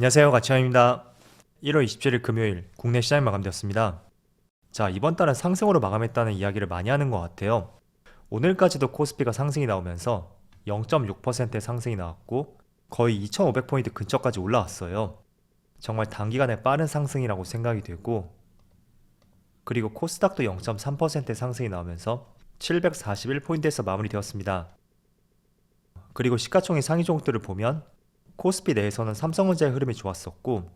안녕하세요, 가치환입니다. 1월 27일 금요일 국내 시장이 마감되었습니다. 자, 이번 달은 상승으로 마감했다는 이야기를 많이 하는 것 같아요. 오늘까지도 코스피가 상승이 나오면서 0.6%의 상승이 나왔고 거의 2,500포인트 근처까지 올라왔어요. 정말 단기간에 빠른 상승이라고 생각이 되고, 그리고 코스닥도 0.3%의 상승이 나오면서 741포인트에서 마무리되었습니다. 그리고 시가총액 상위 종목들을 보면 코스피 내에서는 삼성전자의 흐름이 좋았었고,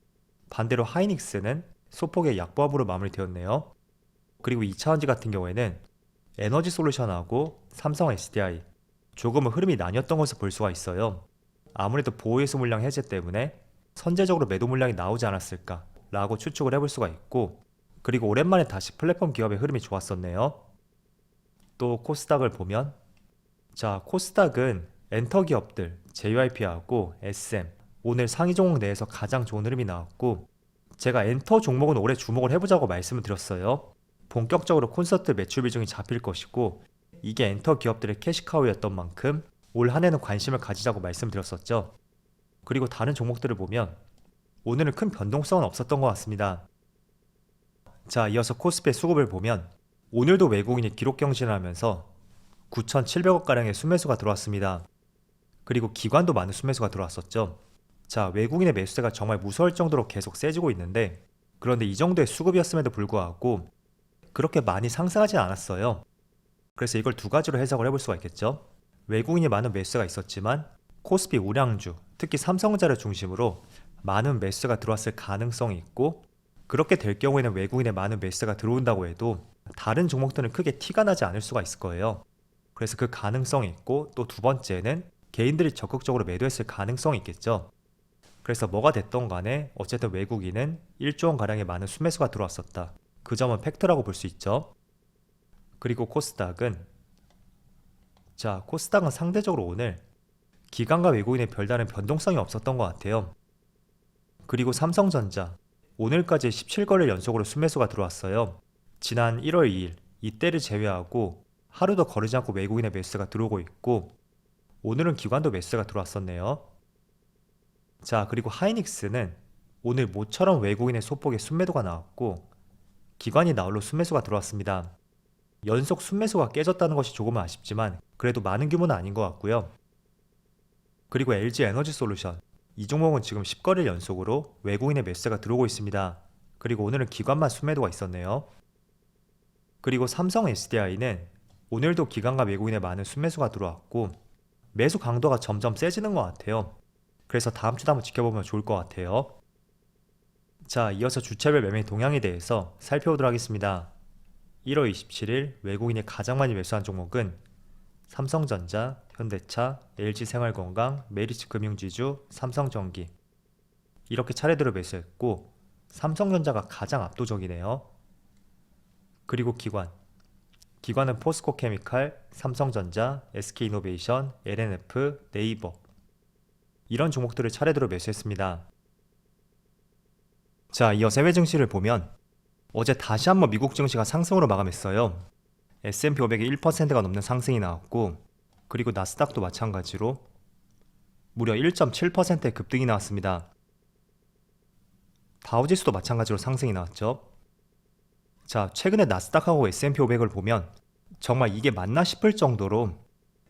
반대로 하이닉스는 소폭의 약보합으로 마무리되었네요. 그리고 2차전지 같은 경우에는 에너지 솔루션하고 삼성 SDI 조금은 흐름이 나뉘었던 것을 볼 수가 있어요. 아무래도 보호예수 물량 해제 때문에 선제적으로 매도 물량이 나오지 않았을까 라고 추측을 해볼 수가 있고, 그리고 오랜만에 다시 플랫폼 기업의 흐름이 좋았었네요. 또 코스닥을 보면, 자, 코스닥은 엔터 기업들 JYP하고 SM 오늘 상위 종목 내에서 가장 좋은 흐름이 나왔고, 제가 엔터 종목은 올해 주목을 해보자고 말씀을 드렸어요. 본격적으로 콘서트 매출 비중이 잡힐 것이고, 이게 엔터 기업들의 캐시카우였던 만큼 올 한해는 관심을 가지자고 말씀드렸었죠. 그리고 다른 종목들을 보면 오늘은 큰 변동성은 없었던 것 같습니다. 자, 이어서 코스피의 수급을 보면 오늘도 외국인이 기록 경신을 하면서 9,700억가량의 순매수가 들어왔습니다. 그리고 기관도 많은 순매수가 들어왔었죠. 자, 외국인의 매수세가 정말 무서울 정도로 계속 세지고 있는데, 그런데 이 정도의 수급이었음에도 불구하고 그렇게 많이 상승하지 않았어요. 그래서 이걸 두 가지로 해석을 해볼 수가 있겠죠. 외국인이 많은 매수세가 있었지만 코스피 우량주, 특히 삼성전자를 중심으로 많은 매수세가 들어왔을 가능성이 있고, 그렇게 될 경우에는 외국인의 많은 매수세가 들어온다고 해도 다른 종목들은 크게 티가 나지 않을 수가 있을 거예요. 그래서 그 가능성이 있고, 또 두 번째는 개인들이 적극적으로 매도했을 가능성이 있겠죠. 그래서 뭐가 됐던 간에 어쨌든 외국인은 1조 원가량의 많은 순매수가 들어왔었다. 그 점은 팩트라고 볼 수 있죠. 그리고 코스닥은, 자, 코스닥은 상대적으로 오늘 기관과 외국인의 별다른 변동성이 없었던 것 같아요. 그리고 삼성전자 오늘까지 17거래일 연속으로 순매수가 들어왔어요. 지난 1월 2일 이때를 제외하고 하루도 거르지 않고 외국인의 매수가 들어오고 있고, 오늘은 기관도 매수가 들어왔었네요. 자, 그리고 하이닉스는 오늘 모처럼 외국인의 소폭의 순매도가 나왔고 기관이 나홀로 순매수가 들어왔습니다. 연속 순매수가 깨졌다는 것이 조금은 아쉽지만 그래도 많은 규모는 아닌 것 같고요. 그리고 LG 에너지 솔루션, 이 종목은 지금 10거래일 연속으로 외국인의 매수가 들어오고 있습니다. 그리고 오늘은 기관만 순매도가 있었네요. 그리고 삼성 SDI는 오늘도 기관과 외국인의 많은 순매수가 들어왔고 매수 강도가 점점 세지는 것 같아요. 그래서 다음 주도 한번 지켜보면 좋을 것 같아요. 자, 이어서 주차별 매매 동향에 대해서 살펴보도록 하겠습니다. 1월 27일 외국인이 가장 많이 매수한 종목은 삼성전자, 현대차, LG생활건강, 메리츠금융지주, 삼성전기 이렇게 차례대로 매수했고, 삼성전자가 가장 압도적이네요. 그리고 기관은 포스코케미칼, 삼성전자, SK이노베이션, LNF, 네이버 이런 종목들을 차례대로 매수했습니다. 자, 이어서 해외 증시를 보면 어제 다시 한번 미국 증시가 상승으로 마감했어요. S&P 500이 1%가 넘는 상승이 나왔고, 그리고 나스닥도 마찬가지로 무려 1.7%의 급등이 나왔습니다. 다우지수도 마찬가지로 상승이 나왔죠. 자, 최근에 나스닥하고 S&P 500을 보면 정말 이게 맞나 싶을 정도로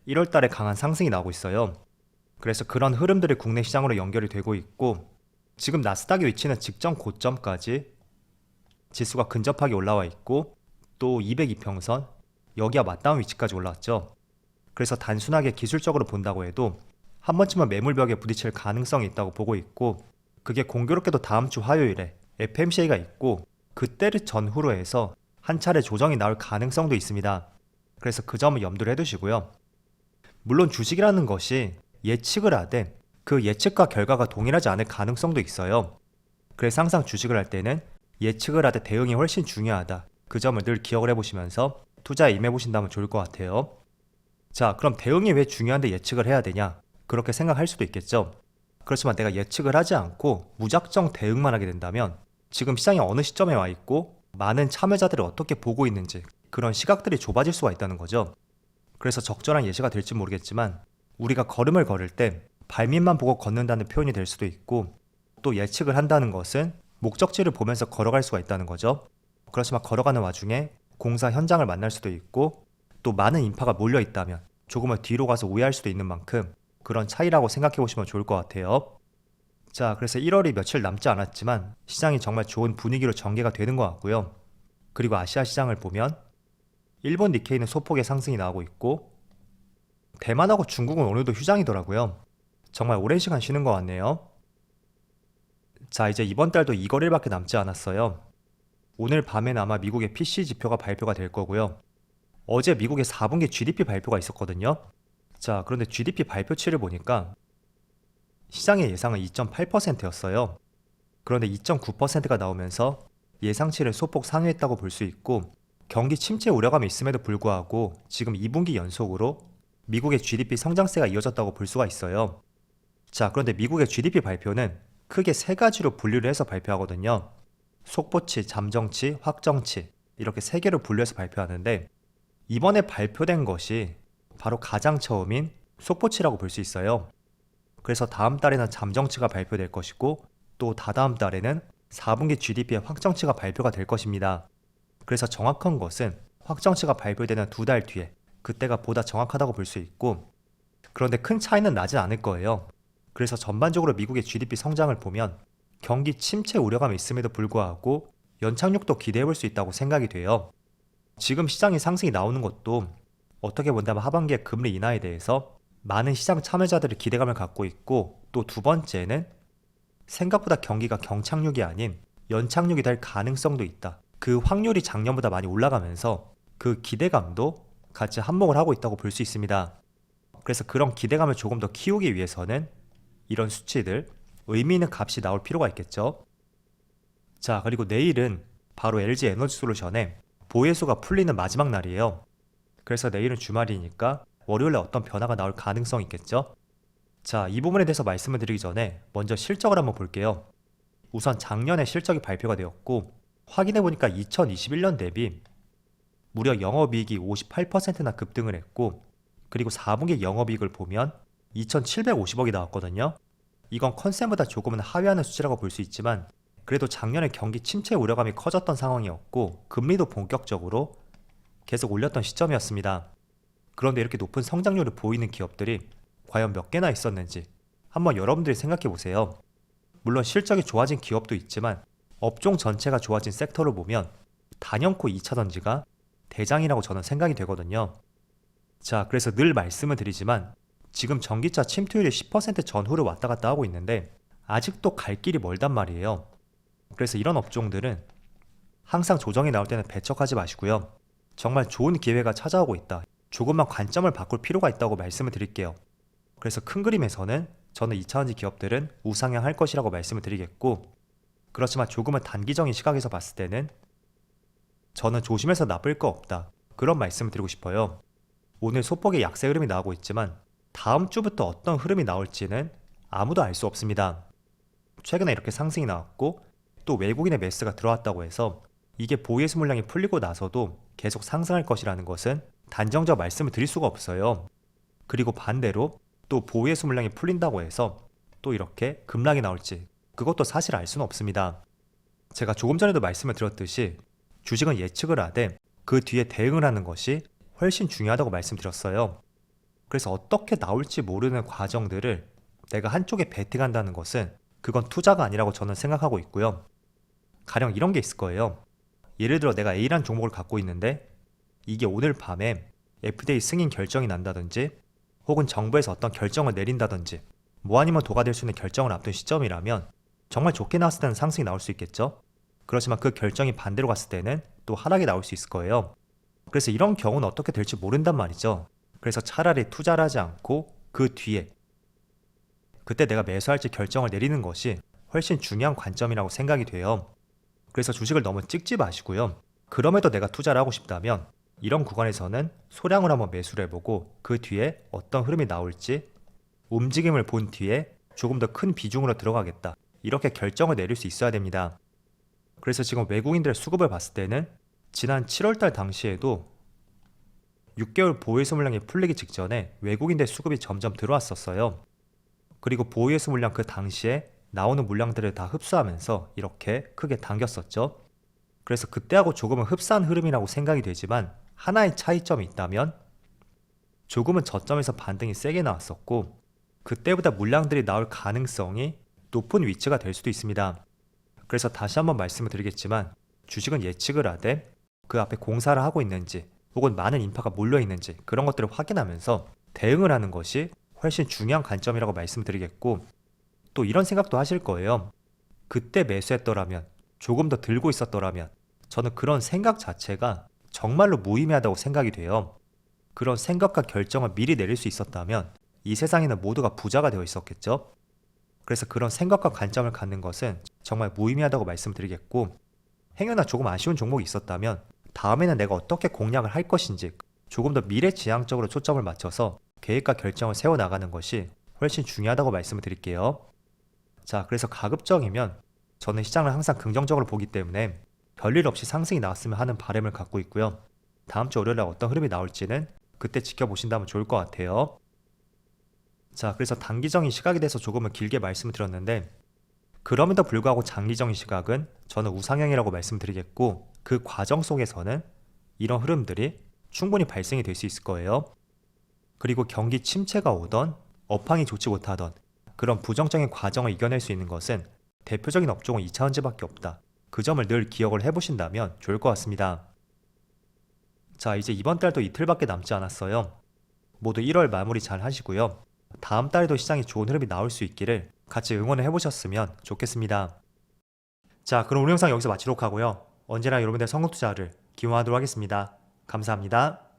1월달에 강한 상승이 나오고 있어요. 그래서 그런 흐름들이 국내 시장으로 연결이 되고 있고, 지금 나스닥의 위치는 직전 고점까지 지수가 근접하게 올라와 있고, 또 202평선 여기와 맞닿은 위치까지 올라왔죠. 그래서 단순하게 기술적으로 본다고 해도 한 번쯤은 매물벽에 부딪힐 가능성이 있다고 보고 있고, 그게 공교롭게도 다음 주 화요일에 FMC가 있고 그때를 전후로 해서 한 차례 조정이 나올 가능성도 있습니다. 그래서 그 점을 염두를 해두시고요. 물론 주식이라는 것이 예측을 하되 그 예측과 결과가 동일하지 않을 가능성도 있어요. 그래서 항상 주식을 할 때는 예측을 하되 대응이 훨씬 중요하다. 그 점을 늘 기억을 해보시면서 투자에 임해보신다면 좋을 것 같아요. 자, 그럼 대응이 왜 중요한데 예측을 해야 되냐? 그렇게 생각할 수도 있겠죠. 그렇지만 내가 예측을 하지 않고 무작정 대응만 하게 된다면 지금 시장이 어느 시점에 와 있고 많은 참여자들을 어떻게 보고 있는지 그런 시각들이 좁아질 수가 있다는 거죠. 그래서 적절한 예시가 될지 모르겠지만 우리가 걸음을 걸을 때 발밑만 보고 걷는다는 표현이 될 수도 있고, 또 예측을 한다는 것은 목적지를 보면서 걸어갈 수가 있다는 거죠. 그렇지만 걸어가는 와중에 공사 현장을 만날 수도 있고 또 많은 인파가 몰려 있다면 조금은 뒤로 가서 오해할 수도 있는 만큼 그런 차이라고 생각해 보시면 좋을 것 같아요. 자, 그래서 1월이 며칠 남지 않았지만 시장이 정말 좋은 분위기로 전개가 되는 것 같고요. 그리고 아시아 시장을 보면 일본 니케이는 소폭의 상승이 나오고 있고 대만하고 중국은 오늘도 휴장이더라고요. 정말 오랜 시간 쉬는 것 같네요. 자, 이제 이번 달도 2거래일밖에 남지 않았어요. 오늘 밤엔 아마 미국의 PC 지표가 발표가 될 거고요. 어제 미국의 4분기 GDP 발표가 있었거든요. 자, 그런데 GDP 발표치를 보니까 시장의 예상은 2.8%였어요. 그런데 2.9%가 나오면서 예상치를 소폭 상회했다고 볼 수 있고 경기 침체 우려감이 있음에도 불구하고 지금 2분기 연속으로 미국의 GDP 성장세가 이어졌다고 볼 수가 있어요. 자, 그런데 미국의 GDP 발표는 크게 세 가지로 분류를 해서 발표하거든요. 속보치, 잠정치, 확정치 이렇게 세 개로 분류해서 발표하는데 이번에 발표된 것이 바로 가장 처음인 속보치라고 볼 수 있어요. 그래서 다음 달에는 잠정치가 발표될 것이고 또 다다음 달에는 4분기 GDP의 확정치가 발표가 될 것입니다. 그래서 정확한 것은 확정치가 발표되는 2달 뒤에 그때가 보다 정확하다고 볼 수 있고 그런데 큰 차이는 나진 않을 거예요. 그래서 전반적으로 미국의 GDP 성장을 보면 경기 침체 우려감이 있음에도 불구하고 연착륙도 기대해 볼 수 있다고 생각이 돼요. 지금 시장이 상승이 나오는 것도 어떻게 본다면 하반기에 금리 인하에 대해서 많은 시장 참여자들이 기대감을 갖고 있고 또 두 번째는 생각보다 경기가 경착륙이 아닌 연착륙이 될 가능성도 있다. 그 확률이 작년보다 많이 올라가면서 그 기대감도 같이 한몫을 하고 있다고 볼 수 있습니다. 그래서 그런 기대감을 조금 더 키우기 위해서는 이런 수치들, 의미 있는 값이 나올 필요가 있겠죠. 자, 그리고 내일은 바로 LG 에너지솔루션의 보혜수가 풀리는 마지막 날이에요. 그래서 내일은 주말이니까 월요일에 어떤 변화가 나올 가능성이 있겠죠. 자, 이 부분에 대해서 말씀을 드리기 전에 먼저 실적을 한번 볼게요. 우선 작년에 실적이 발표가 되었고 확인해보니까 2021년 대비 무려 영업이익이 58%나 급등을 했고 그리고 4분기 영업이익을 보면 2,750억이 나왔거든요. 이건 컨센보다 조금은 하회하는 수치라고 볼 수 있지만 그래도 작년에 경기 침체 우려감이 커졌던 상황이었고 금리도 본격적으로 계속 올렸던 시점이었습니다. 그런데 이렇게 높은 성장률을 보이는 기업들이 과연 몇 개나 있었는지 한번 여러분들이 생각해 보세요. 물론 실적이 좋아진 기업도 있지만 업종 전체가 좋아진 섹터를 보면 단연코 2차전지가 대장이라고 저는 생각이 되거든요. 자, 그래서 늘 말씀을 드리지만 지금 전기차 침투율이 10% 전후를 왔다 갔다 하고 있는데 아직도 갈 길이 멀단 말이에요. 그래서 이런 업종들은 항상 조정이 나올 때는 배척하지 마시고요. 정말 좋은 기회가 찾아오고 있다. 조금만 관점을 바꿀 필요가 있다고 말씀을 드릴게요. 그래서 큰 그림에서는 저는 2차전지 기업들은 우상향할 것이라고 말씀을 드리겠고 그렇지만 조금은 단기적인 시각에서 봤을 때는 저는 조심해서 나쁠 거 없다. 그런 말씀을 드리고 싶어요. 오늘 소폭의 약세 흐름이 나오고 있지만 다음 주부터 어떤 흐름이 나올지는 아무도 알 수 없습니다. 최근에 이렇게 상승이 나왔고 또 외국인의 매수가 들어왔다고 해서 이게 보유예수 물량이 풀리고 나서도 계속 상승할 것이라는 것은 단정적 말씀을 드릴 수가 없어요. 그리고 반대로 또 보유예수 물량이 풀린다고 해서 또 이렇게 급락이 나올지 그것도 사실 알 수는 없습니다. 제가 조금 전에도 말씀을 드렸듯이 주식은 예측을 하되 그 뒤에 대응을 하는 것이 훨씬 중요하다고 말씀드렸어요. 그래서 어떻게 나올지 모르는 과정들을 내가 한쪽에 베팅한다는 것은 그건 투자가 아니라고 저는 생각하고 있고요. 가령 이런 게 있을 거예요. 예를 들어 내가 A라는 종목을 갖고 있는데 이게 오늘 밤에 FDA 승인 결정이 난다든지 혹은 정부에서 어떤 결정을 내린다든지 뭐 아니면 도가 될 수 있는 결정을 앞둔 시점이라면 정말 좋게 나왔을 때는 상승이 나올 수 있겠죠. 그렇지만 그 결정이 반대로 갔을 때는 또 하락이 나올 수 있을 거예요. 그래서 이런 경우는 어떻게 될지 모른단 말이죠. 그래서 차라리 투자를 하지 않고 그 뒤에 그때 내가 매수할지 결정을 내리는 것이 훨씬 중요한 관점이라고 생각이 돼요. 그래서 주식을 너무 찍지 마시고요. 그럼에도 내가 투자를 하고 싶다면 이런 구간에서는 소량으로 한번 매수를 해보고 그 뒤에 어떤 흐름이 나올지 움직임을 본 뒤에 조금 더 큰 비중으로 들어가겠다. 이렇게 결정을 내릴 수 있어야 됩니다. 그래서 지금 외국인들의 수급을 봤을 때는 지난 7월달 당시에도 6개월 보유예수 물량이 풀리기 직전에 외국인들 수급이 점점 들어왔었어요. 그리고 보유예수 물량 그 당시에 나오는 물량들을 다 흡수하면서 이렇게 크게 당겼었죠. 그래서 그때하고 조금은 흡사한 흐름이라고 생각이 되지만 하나의 차이점이 있다면 조금은 저점에서 반등이 세게 나왔었고 그때보다 물량들이 나올 가능성이 높은 위치가 될 수도 있습니다. 그래서 다시 한번 말씀을 드리겠지만 주식은 예측을 하되 그 앞에 공사를 하고 있는지 혹은 많은 인파가 몰려 있는지 그런 것들을 확인하면서 대응을 하는 것이 훨씬 중요한 관점이라고 말씀드리겠고 또 이런 생각도 하실 거예요. 그때 매수했더라면 조금 더 들고 있었더라면 저는 그런 생각 자체가 정말로 무의미하다고 생각이 돼요. 그런 생각과 결정을 미리 내릴 수 있었다면 이 세상에는 모두가 부자가 되어 있었겠죠. 그래서 그런 생각과 관점을 갖는 것은 정말 무의미하다고 말씀드리겠고 행여나 조금 아쉬운 종목이 있었다면 다음에는 내가 어떻게 공략을 할 것인지 조금 더 미래지향적으로 초점을 맞춰서 계획과 결정을 세워나가는 것이 훨씬 중요하다고 말씀을 드릴게요. 자, 그래서 가급적이면 저는 시장을 항상 긍정적으로 보기 때문에 별일 없이 상승이 나왔으면 하는 바람을 갖고 있고요. 다음 주 월요일에 어떤 흐름이 나올지는 그때 지켜보신다면 좋을 것 같아요. 자, 그래서 단기적인 시각에 대해서 조금은 길게 말씀을 드렸는데 그럼에도 불구하고 장기적인 시각은 저는 우상향이라고 말씀드리겠고 그 과정 속에서는 이런 흐름들이 충분히 발생이 될 수 있을 거예요. 그리고 경기 침체가 오던 업황이 좋지 못하던 그런 부정적인 과정을 이겨낼 수 있는 것은 대표적인 업종은 2차전지밖에 없다. 그 점을 늘 기억을 해보신다면 좋을 것 같습니다. 자, 이제 이번 달도 이틀밖에 남지 않았어요. 모두 1월 마무리 잘 하시고요. 다음 달에도 시장이 좋은 흐름이 나올 수 있기를 같이 응원을 해보셨으면 좋겠습니다. 자, 그럼 오늘 영상 여기서 마치도록 하고요. 언제나 여러분들의 성공 투자를 기원하도록 하겠습니다. 감사합니다.